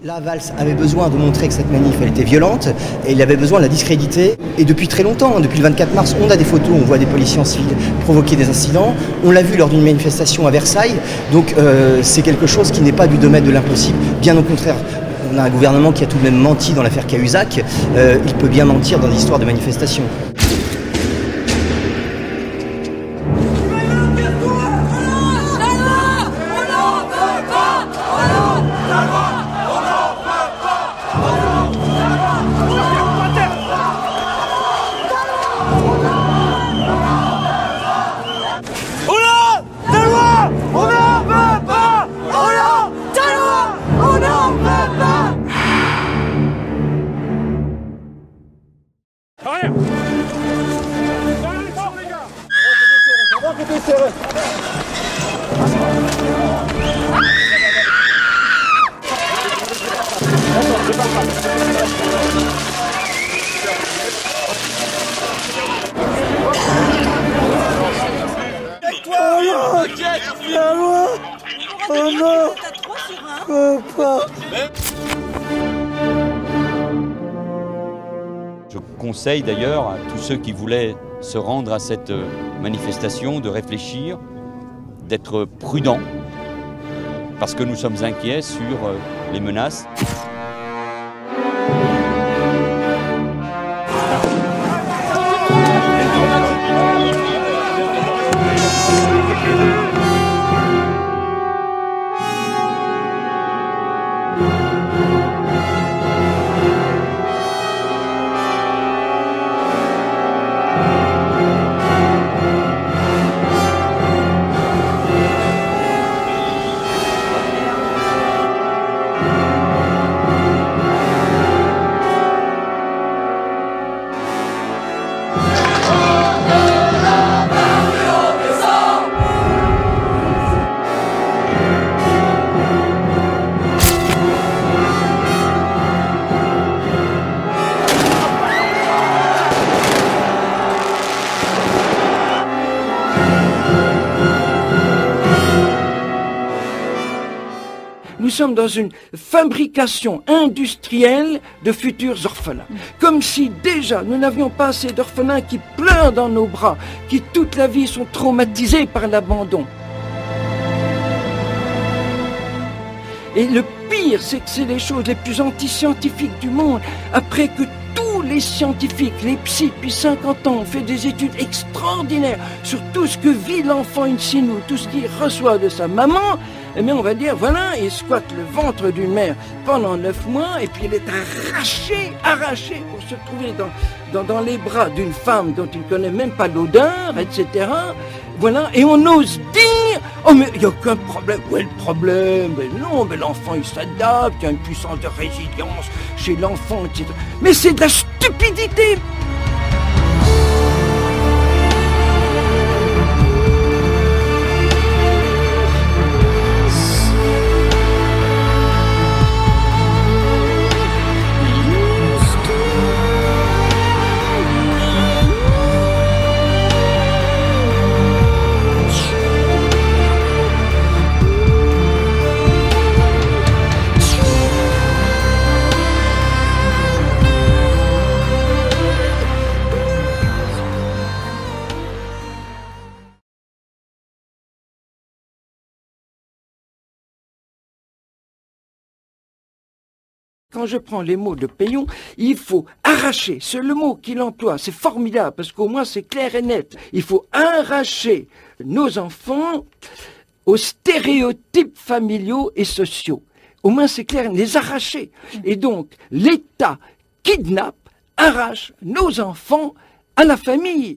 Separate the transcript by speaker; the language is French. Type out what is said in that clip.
Speaker 1: La Valls avait besoin de montrer que cette manif elle était violente et il avait besoin de la discréditer. Et depuis très longtemps, depuis le 24 mars, on a des photos, on voit des policiers en civil provoquer des incidents. On l'a vu lors d'une manifestation à Versailles. Donc c'est quelque chose qui n'est pas du domaine de l'impossible. Bien au contraire, on a un gouvernement qui a tout de même menti dans l'affaire Cahuzac. Il peut bien mentir dans des histoires de manifestations.
Speaker 2: Je conseille d'ailleurs à tous ceux qui voulaient se rendre à cette manifestation de réfléchir, d'être prudents, parce que nous sommes inquiets sur les menaces.
Speaker 3: Nous sommes dans une fabrication industrielle de futurs orphelins. Comme si déjà nous n'avions pas assez d'orphelins qui pleurent dans nos bras, qui toute la vie sont traumatisés par l'abandon. Et le pire, c'est que c'est les choses les plus anti-scientifiques du monde. Après que tous les scientifiques, les psys, depuis 50 ans, ont fait des études extraordinaires sur tout ce que vit l'enfant in situ, tout ce qu'il reçoit de sa maman, eh bien on va dire, voilà, il squatte le ventre d'une mère pendant 9 mois, et puis il est arraché pour se trouver dans les bras d'une femme dont il ne connaît même pas l'odeur, etc. Voilà, et on ose dire, oh mais il n'y a aucun problème. Où est le problème? Mais non, mais l'enfant il s'adapte, il y a une puissance de résilience chez l'enfant, etc. Mais c'est de la stupidité! Quand je prends les mots de Péon, il faut arracher, c'est le mot qu'il emploie, c'est formidable, parce qu'au moins c'est clair et net. Il faut arracher nos enfants aux stéréotypes familiaux et sociaux. Au moins c'est clair, les arracher. Et donc, l'État kidnappe, arrache nos enfants à la famille.